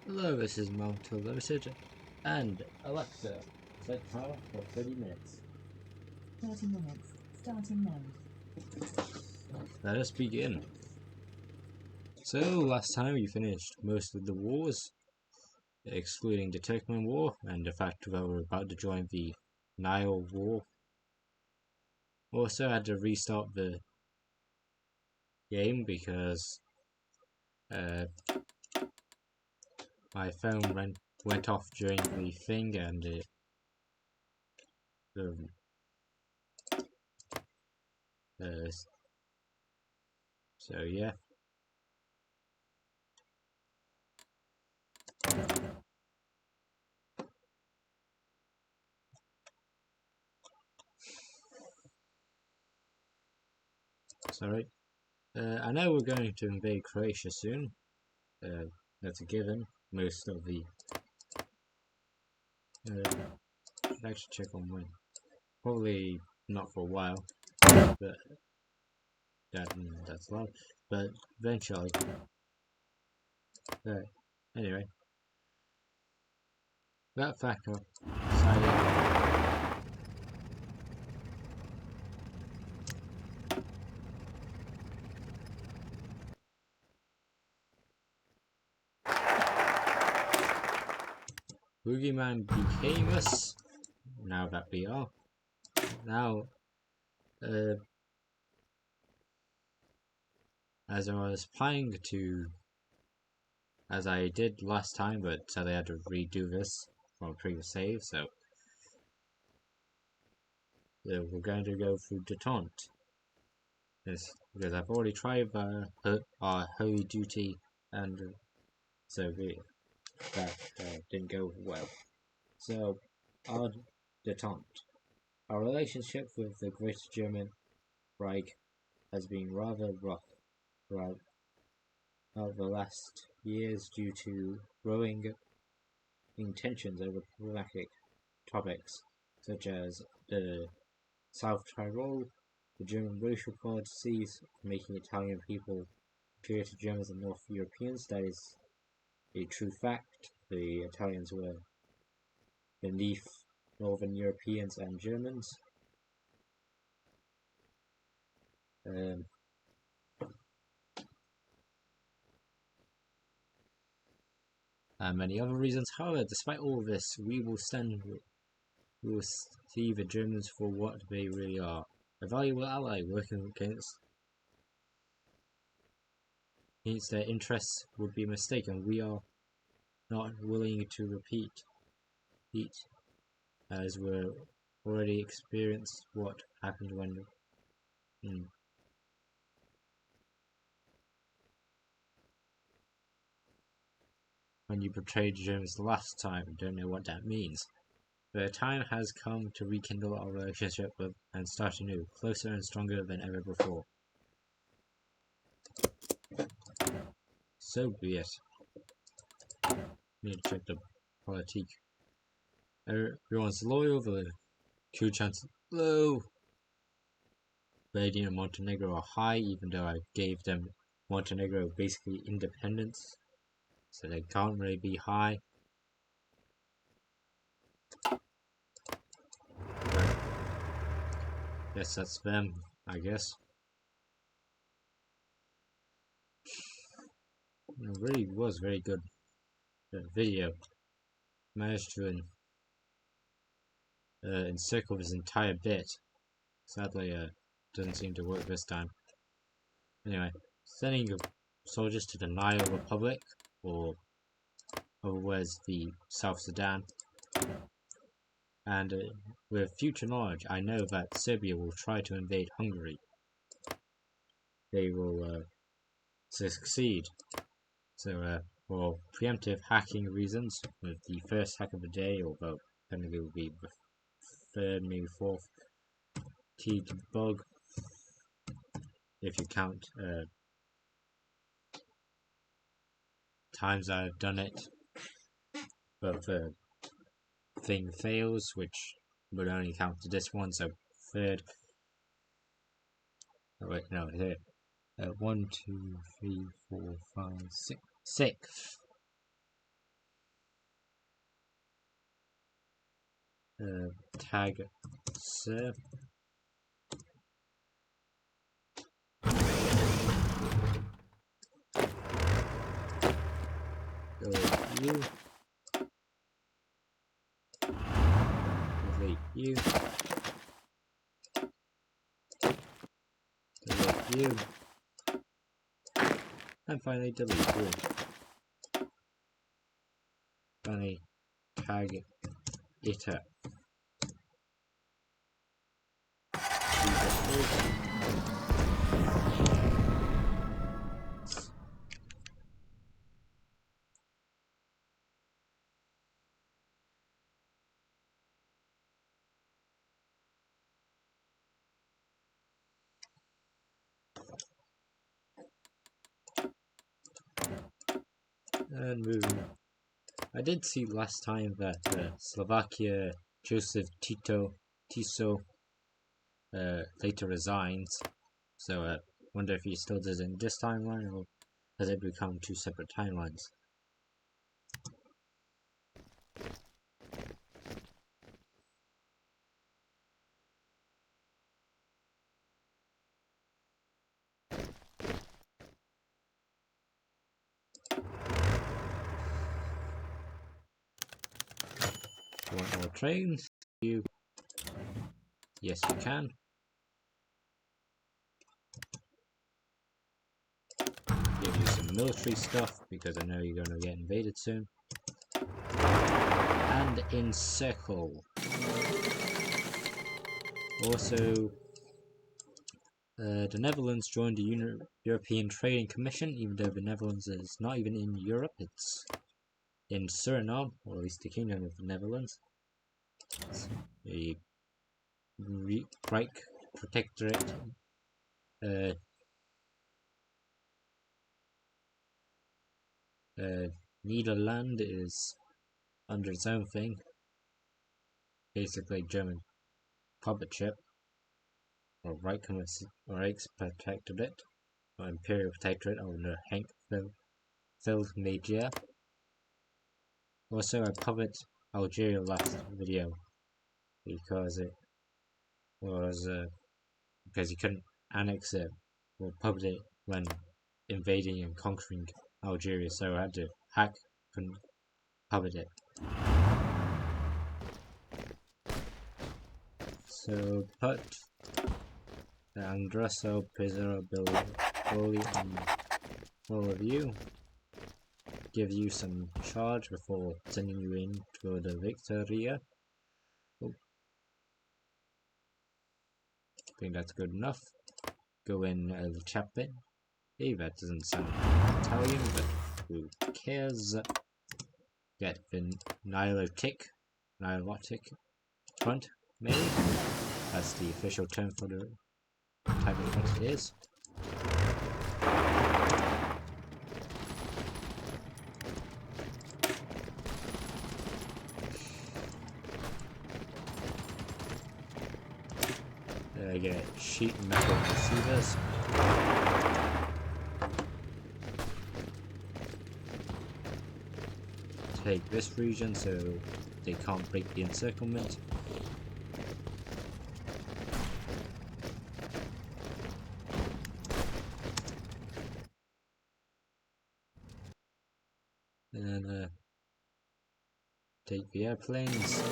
Hello, this is Mount Limited, and Alexa, set power for 30 minutes. 30 minutes, starting now. Let us begin. So, last time we finished most of the wars, excluding the Turkmen War, and the fact that we're about to join the Nile War. Also had to restart the game because my phone went off during the thing, and so yeah. Sorry. I know we're going to invade Croatia soon. That's a given. Most of the should actually check on when. Probably not for a while, but that's loud. But eventually. Anyway, that factor decided. Boogeyman became us. Now that we are. Now, as I was planning to, as I did last time, but sadly I had to redo this from a previous save, so we're going to go through Detente. Because I've already tried our Holy Duty, and so that didn't go well. So, our Detente. Our relationship with the Greater German Reich has been rather rough throughout the last years due to growing tensions over problematic topics such as the South Tyrol, the German racial policies making Italian people superior to Germans and North Europeans. That is a true fact. The Italians were beneath Northern Europeans and Germans. And many other reasons. However, despite all of this, we will see the Germans for what they really are. A valuable ally working against their interests would be a mistake, and we are not willing to repeat as we're already experienced what happened when you betrayed Germans last time. Don't know what that means. The time has come to rekindle our relationship and start anew, closer and stronger than ever before. So be it. Need to check the politique. Everyone's loyal, the coup chances low. Albania and Montenegro are high, even though I gave them Montenegro basically independence, so they can't really be high. Yes, that's them, I guess. It really was very good. The video managed to encircle this entire bit. Sadly, doesn't seem to work this time. Anyway, sending soldiers to the Nile Republic, or otherwise the South Sudan. And with future knowledge, I know that Serbia will try to invade Hungary. They will succeed. So, for preemptive hacking reasons, with the first hack of the day, although technically it will be the third, maybe fourth key bug, if you count times I've done it. But the thing fails, which would only count to this one, so third. Oh wait, no, here. 1, 2, 3, 4, 5, 6. Sixth. tag Serb. Delete you. Delete you. Delete you. And finally delete you. Finally tag iter. And moving. I did see last time that Slovakia Joseph Tiso later resigns, so I wonder if he still does it in this timeline or has it become two separate timelines. Want more trains? You? Yes, you can. Give you some military stuff because I know you're going to get invaded soon. And encircle. Also, the Netherlands joined the European Trading Commission, even though the Netherlands is not even in Europe, it's in Suriname, or at least the Kingdom of the Netherlands. It's a Reich Protectorate. Nederland is under its own thing, basically German puppetship, or Reichsprotectorate, or Imperial Protectorate under Henk Feldmajer. Also, I covered Algeria last video because it was because he couldn't annex it or publish it when invading and conquering Algeria, so I had to couldn't publish it. So put the Andreso Preservability on all of you. Give you some charge before sending you in to the Victoria. Oh. I think that's good enough. Go in the chat bit. Hey, that doesn't sound Italian, but who cares? Get the Nilotic front, maybe? That's the official term for the type of front it is. Get sheet metal receivers. Take this region so they can't break the encirclement. And take the airplanes.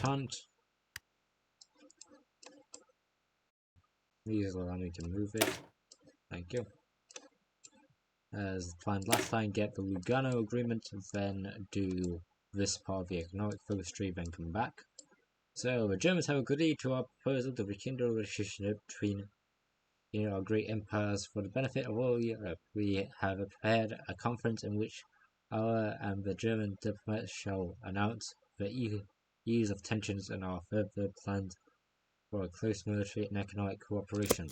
Taunt. Please allow me to move it. Thank you. As planned last time, get the Lugano agreement, then do this part of the economic focus tree, then come back. So the Germans have agreed to our proposal to rekindle the relationship between our great empires for the benefit of all Europe. We have prepared a conference in which our and the German diplomats shall announce the ease of tensions and our further plans for a close military and economic cooperation.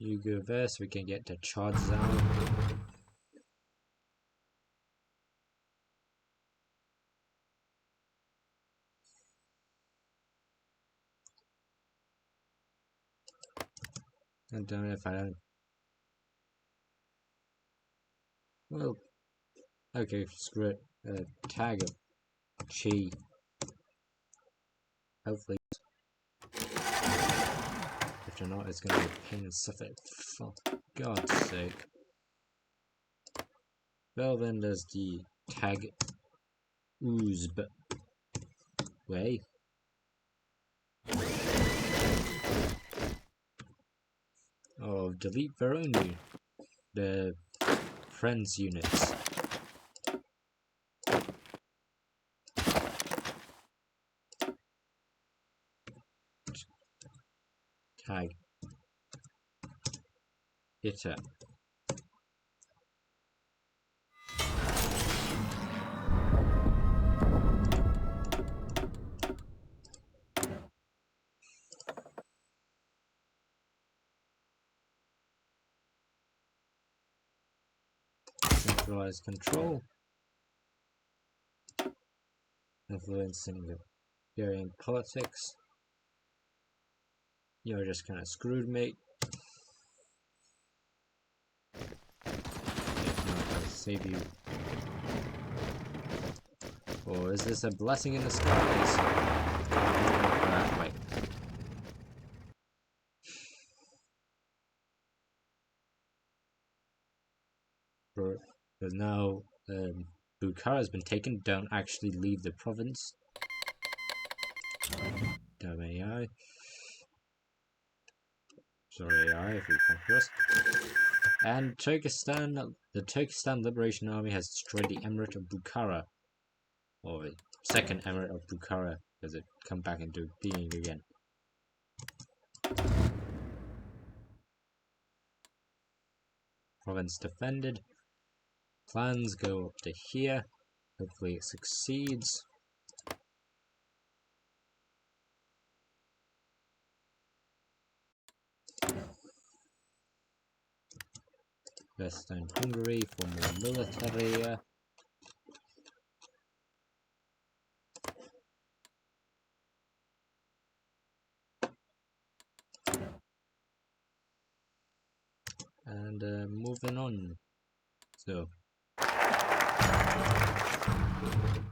You go there so we can get the charges out. I don't know if I don't. Well, okay, screw it. Tag it. Chi. Hopefully. If they're not, it's gonna be a pain and suffer. For God's sake. Well, then there's the tag oozb way. Oh, delete their own unit. The friends units. Tag. Hitter. Centralized control. Influencing the Hungarian politics. You're just kind of screwed, mate. If not, I'll save you. Or is this a blessing in disguise? Wait. Because now Bukhara has been taken. Don't actually leave the province. Damn AI. Sorry AI if you come across. And Turkestan, the Turkestan Liberation Army has destroyed the Emirate of Bukhara. Or the second Emirate of Bukhara, as it come back into being again. Province defended. Plans go up to here. Hopefully it succeeds. Western Hungary for more military. And moving on. So,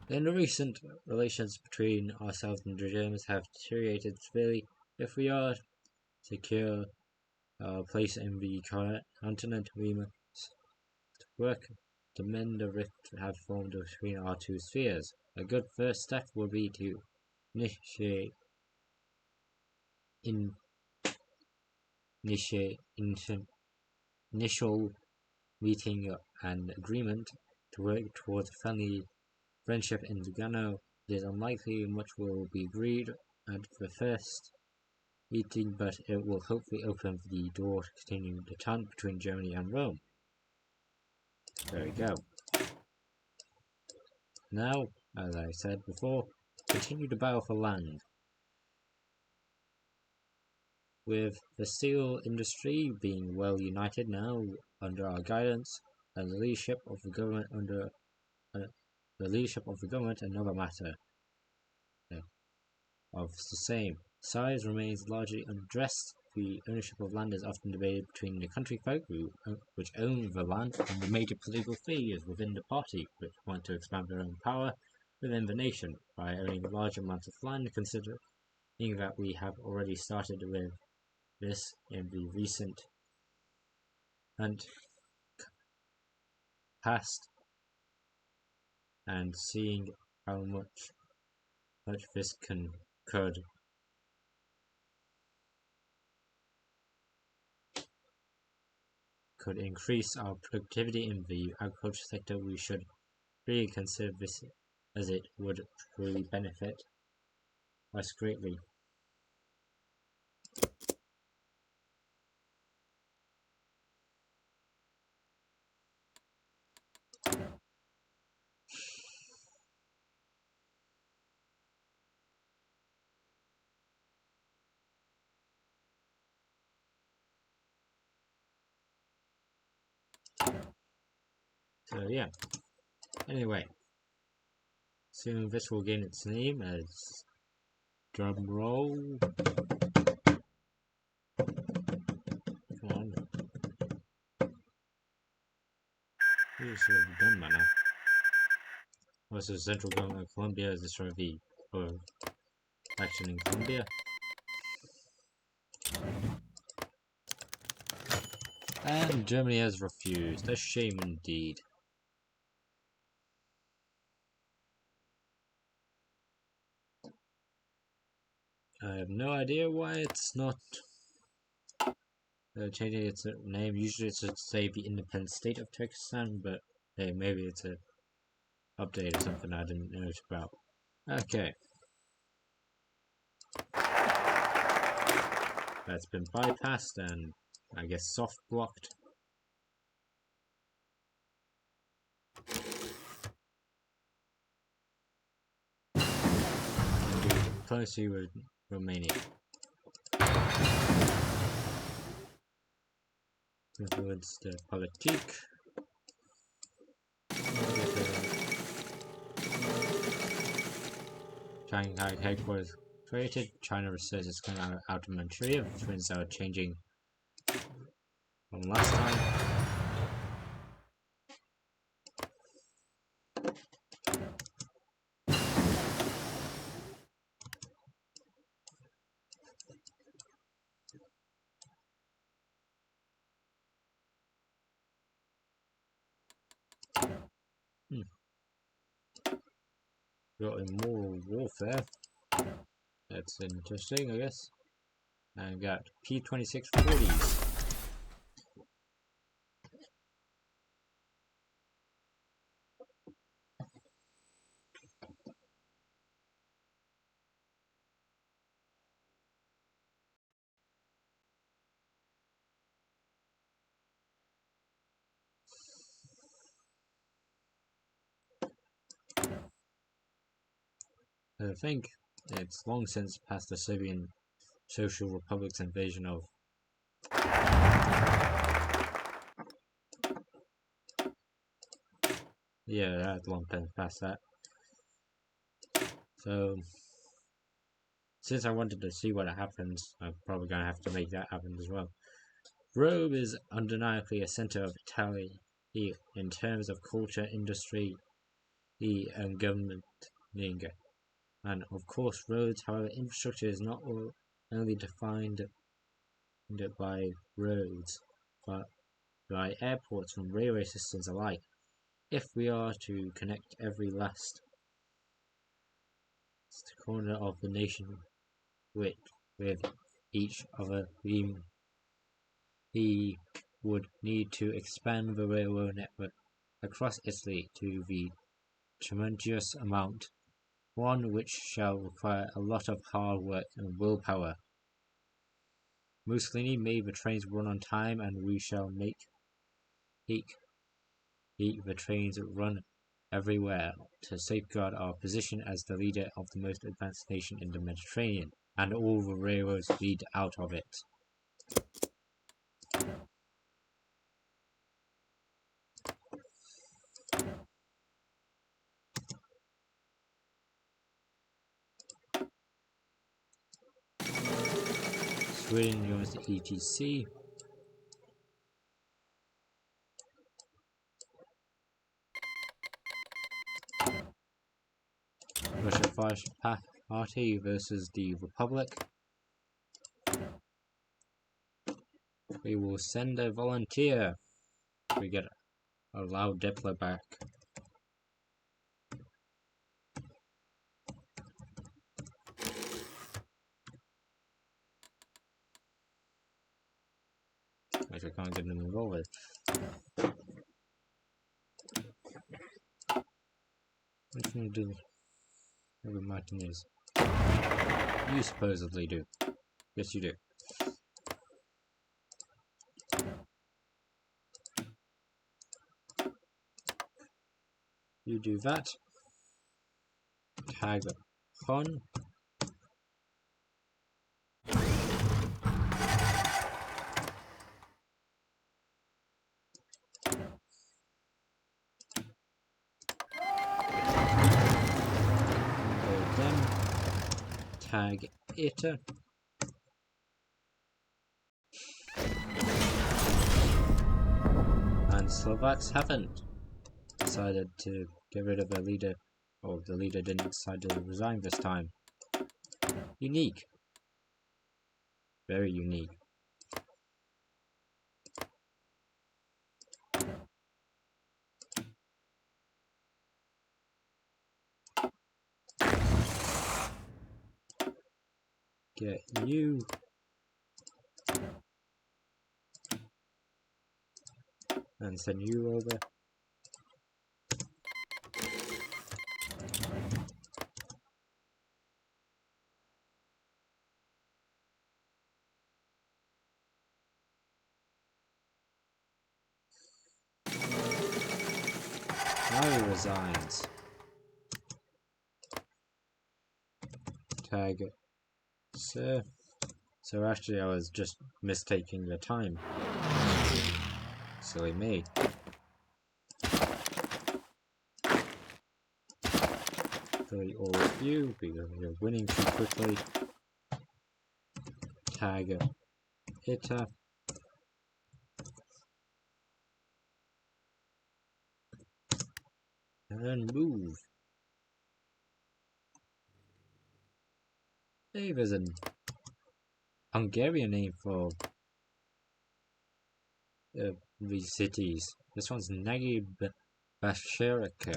in the recent relations between ourselves and the Germans have deteriorated severely. If we are secure our place in the continent, we must work to mend the rift have formed between our two spheres. A good first step will be to initiate initial meeting and agreement to work towards friendly friendship in Lugano. It is unlikely much will be agreed at the first meeting, but it will hopefully open the door to continuing detente between Germany and Rome. There we go. Now, as I said before, continue to battle for land. With the steel industry being well united now under our guidance and the leadership of the government another matter of the same size remains largely unaddressed. The ownership of land is often debated between the country folk which own the land and the major political figures within the party which want to expand their own power within the nation by owning large amounts of land, considering that we have already started with this in the recent and past, and seeing how much this could increase our productivity in the agriculture sector, we should really consider this, as it would truly benefit us greatly. So yeah. Anyway, soon this will gain its name as drum roll. Come on. This is done by now. Also, Central Government of Colombia is destroyed the action in Colombia. And Germany has refused. A shame indeed. I have no idea why it's not changing its name. Usually it should say the independent state of Turkestan, but hey, maybe it's a update or something I didn't know about. Okay. That's been bypassed and I guess soft blocked. Diplomacy with Romania. Influence the politique. Shanghai headquarters created. China researchers coming out of Manchuria. Twins are changing from last time. Got immoral warfare. That's interesting, I guess. And got P-2640s. I think it's long since past the Serbian Social Republic's invasion of yeah, that's long past that. So since I wanted to see what happens, I'm probably gonna have to make that happen as well. Rome is undeniably a center of Italy in terms of culture, industry, and government. And of course roads, however, infrastructure is not only defined by roads, but by airports and railway systems alike. If we are to connect every last corner of the nation with each other, we would need to expand the railroad network across Italy to the tremendous amount, one which shall require a lot of hard work and willpower. Mussolini made the trains run on time, and we shall make the trains run everywhere to safeguard our position as the leader of the most advanced nation in the Mediterranean, and all the railroads lead out of it. Sweden joins the ETC. Russia First Party versus the Republic. We will send a volunteer. We get a loud Diplo back. Which I can't get them involved with. What can you do? Every Martinez. You supposedly do. Yes, you do. You do that. Tag on. Tag iter. And Slovaks haven't decided to get rid of their leader, or the leader didn't decide to resign this time. Unique. Very unique. Get you. And send you over. Now he resigns. Tag sir. So actually I was just mistaking the time. Silly me. Delete all of you because you're winning too quickly. Tag iter. And move. Hey, there's a Hungarian name for these cities. This one's Nagy Basharaka.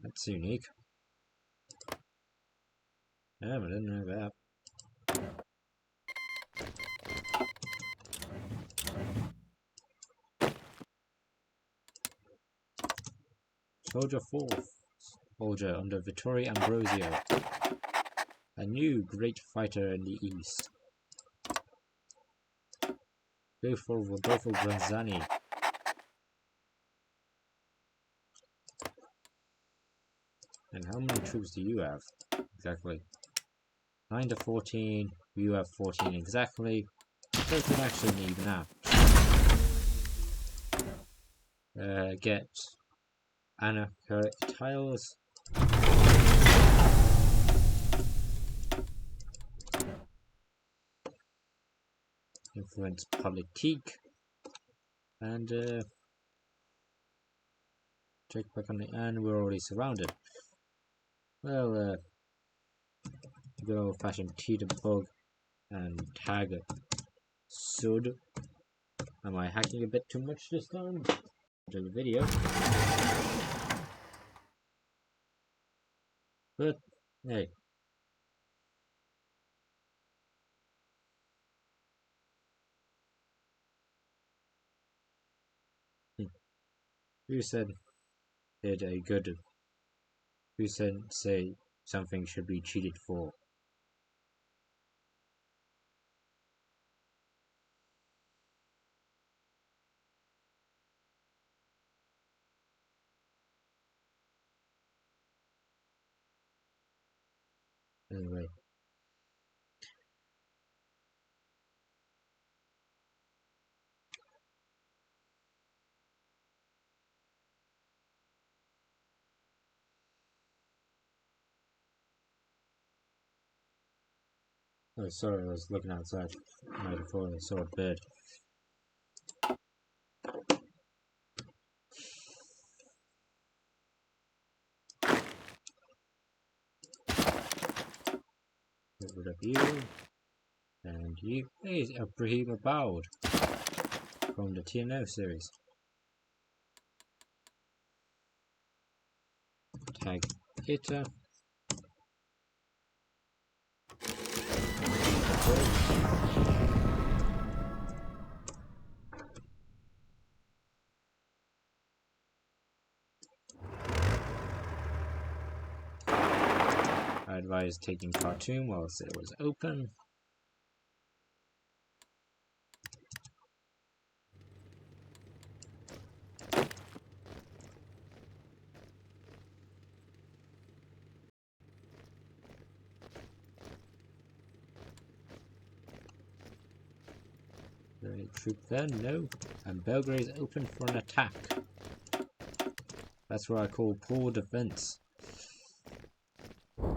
That's unique. Yeah, I didn't know that. Soldier 4. Soldier under Vittorio Ambrosio. A new great fighter in the east. Go for Rodolfo Granzani. And how many troops do you have? Exactly. 9 to 14. You have 14 exactly. So it could actually even out. Get Anarcha tiles. Influence politique. And check back on the and we're already surrounded. Well, good old fashioned T bug and tag sud. Am I hacking a bit too much this time? To the video. But hey. Who said it a good? Who said say something should be cheated for? Anyway. Oh, sorry, I was looking outside. Right before I saw a bird. Get rid of you. And you. Hey, Ibrahim Aboud from the TNO series. Tag iter. I advise taking Khartoum whilst it was open. Right. troop there? No. And Belgrade is open for an attack. That's what I call poor defense. Go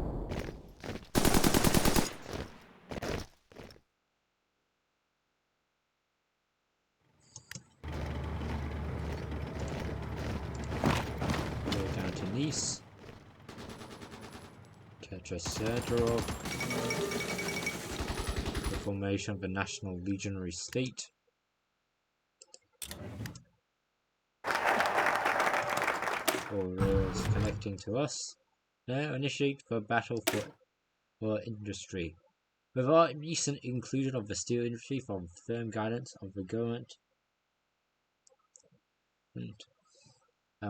down to Nice. Tetracertorov. The formation of the National Legionary State. All rails connecting to us. Now initiate the battle for industry. With our recent inclusion of the steel industry from firm guidance of the government, and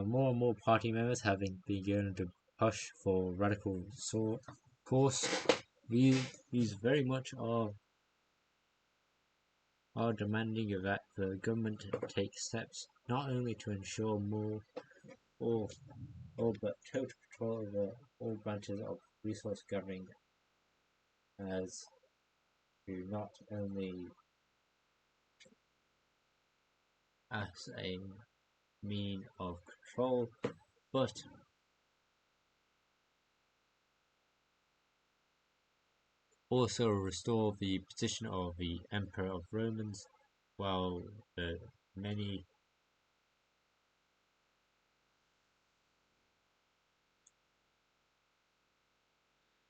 more party members having begun to push for radical course, these very much are demanding that the government take steps not only to ensure more but total control over all branches of resource governing, as to not only as a mean of control, but also restore the position of the Emperor of Romans, while the many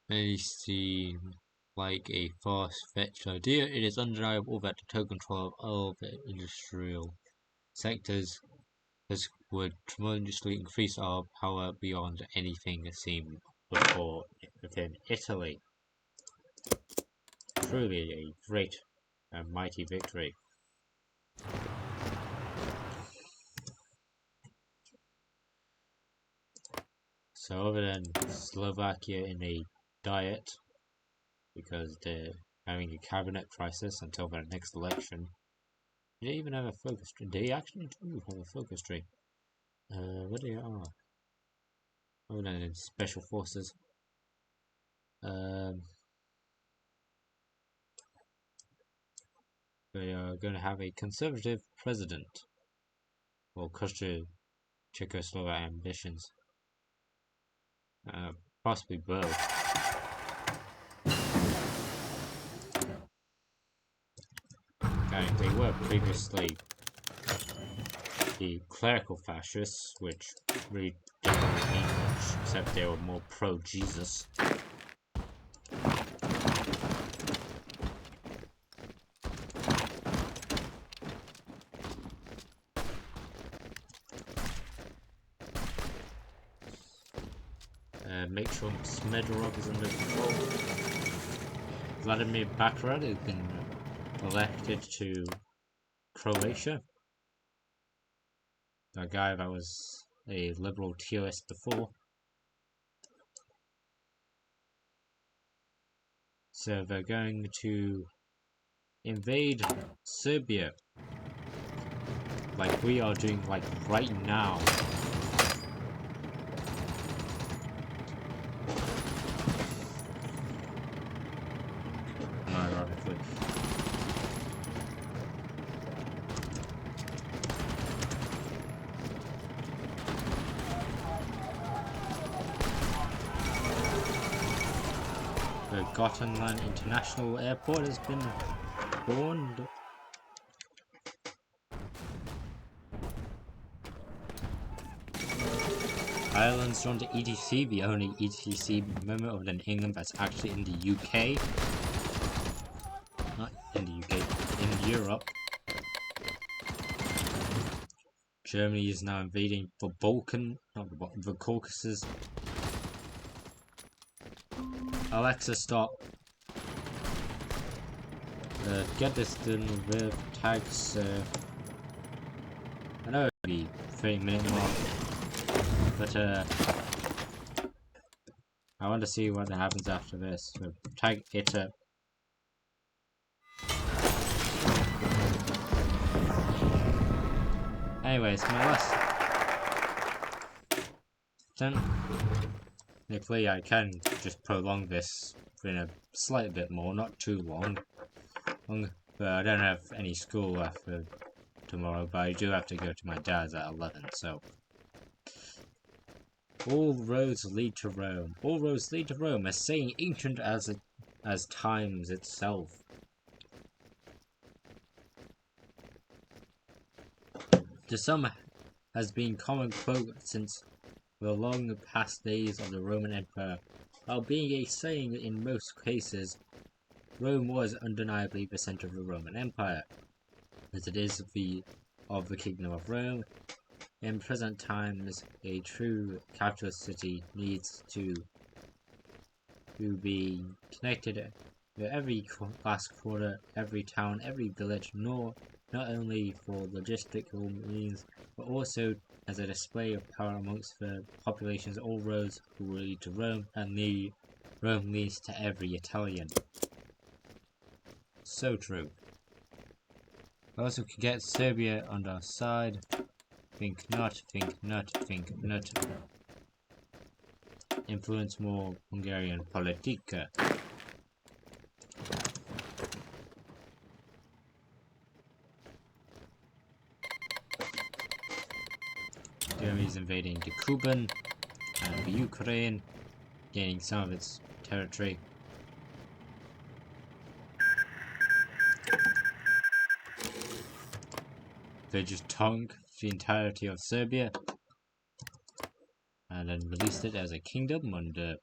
may seem like a far-fetched idea, it is undeniable that the total control of all the industrial sectors would tremendously increase our power beyond anything seen before within Italy. Truly a great and mighty victory. So other than Slovakia in a diet, because they're having a cabinet crisis until their next election, they even have a focus tree. They actually do have a focus tree. What they are? Other than special forces. They are going to have a conservative president, or Czechoslovak ambitions. Possibly both. They were previously the clerical fascists, which really didn't mean much, except they were more pro-Jesus. Make sure Smederov is under control. Vladimir Bakrad has been elected to Croatia. A guy that was a liberal TOS before. So they're going to invade Serbia, like we are doing, like right now. Ironically. The Gothenburg International Airport has been born. Ireland's joined the ETC, the only ETC member of England that's actually in the UK. Not in the UK, in Europe. Germany is now invading the the Caucasus. Alexa, stop. Get this done with tags. I know it'll be 30-minute mark, but I want to see what happens after this. So tag it up. Anyways, my last then hopefully I can just prolong this in a slight bit more, not too long. But I don't have any school after tomorrow, but I do have to go to my dad's at 11, so. All roads lead to Rome. All roads lead to Rome, a saying ancient as times itself. To some has been common quote since the long past days of the Roman Empire. While being a saying in most cases, Rome was undeniably the center of the Roman Empire, as it is of the Kingdom of Rome. In present times, a true capital city needs to be connected with every last quarter, every town, every village, not only for logistical means, but also as a display of power amongst the populations. All roads will lead to Rome, and Rome leads to every Italian. So true. We also can get Serbia on our side. Think not, think not, think not. Influence more Hungarian politica. Germany's invading the Kuban and the Ukraine, gaining some of its territory. They just took the entirety of Serbia and then released it as a kingdom under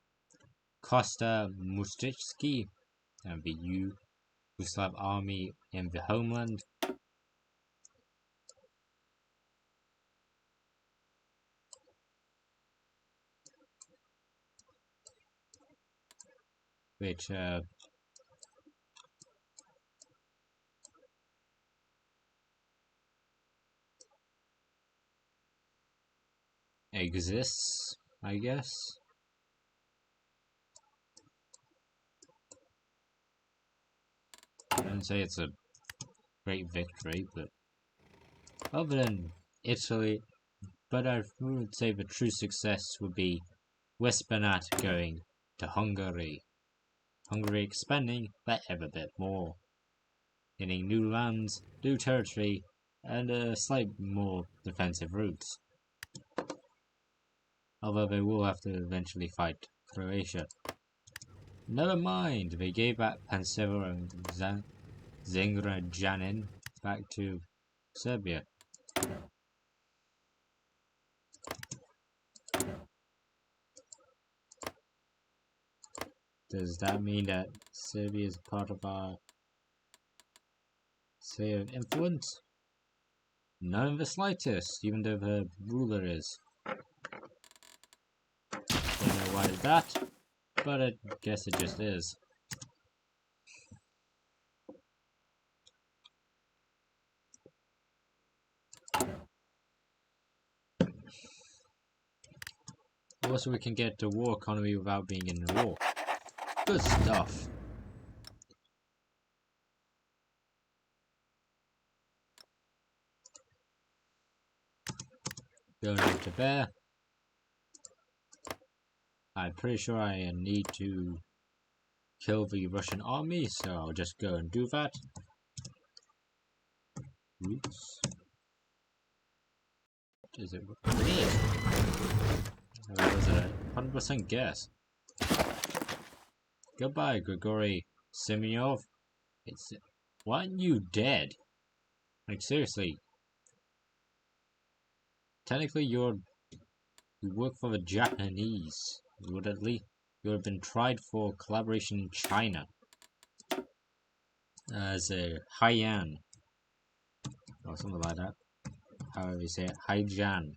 Kosta Mustitsky and the Yugoslav army in the homeland. Which exists, I guess. I don't say it's a great victory, but other than Italy, but I would say the true success would be Westbanat going to Hungary. Hungary expanding that ever bit more, getting new lands, new territory, and a slight more defensive routes. Although they will have to eventually fight Croatia. Never mind, they gave back Pancevo and Zengrajanin back to Serbia. Does that mean that Serbia is part of our sphere of influence? None in the slightest, even though the ruler is. Don't know why is that, but I guess it just is. Also, we can get the war economy without being in a war. Good stuff. Going over to there. I'm pretty sure I need to kill the Russian army, so I'll just go and do that. Oops. Is it? Or was it a 100% guess? Goodbye, Grigory Semyonov. Why aren't you dead? Like, seriously. Technically, you work for the Japanese. You would have been tried for collaboration in China as a Haiyan or something like that. However you say it, Haijan.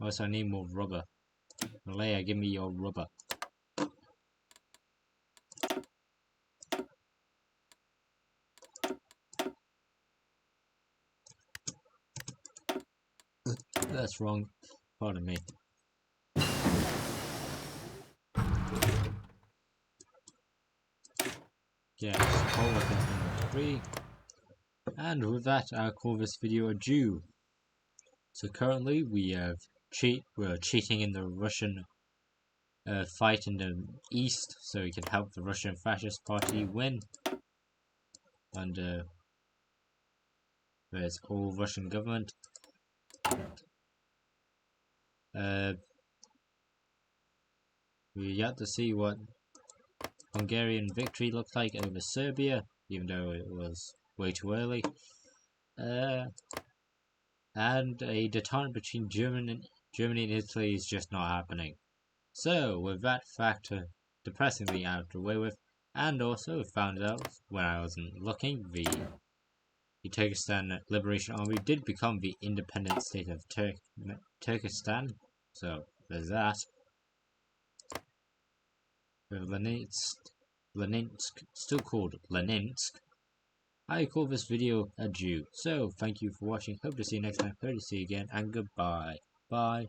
Also, I need more rubber. Malaya, give me your rubber. That's wrong. Pardon me. Yes, coal weapons number 3. And with that, I'll call this video a due. So currently we're cheating in the Russian fight in the east so he can help the Russian Fascist Party win under its all Russian government. We yet to see what Hungarian victory looked like over Serbia, even though it was way too early. And a detente between Germany and Italy is just not happening. So, with that factor depressingly out of the way with, and also found out when I wasn't looking, the Turkestan Liberation Army did become the independent state of Turkestan. So, there's that. With Leninsk, still called Leninsk, I call this video a Jew. So, thank you for watching. Hope to see you next time. Hope to see you again, and goodbye. Bye.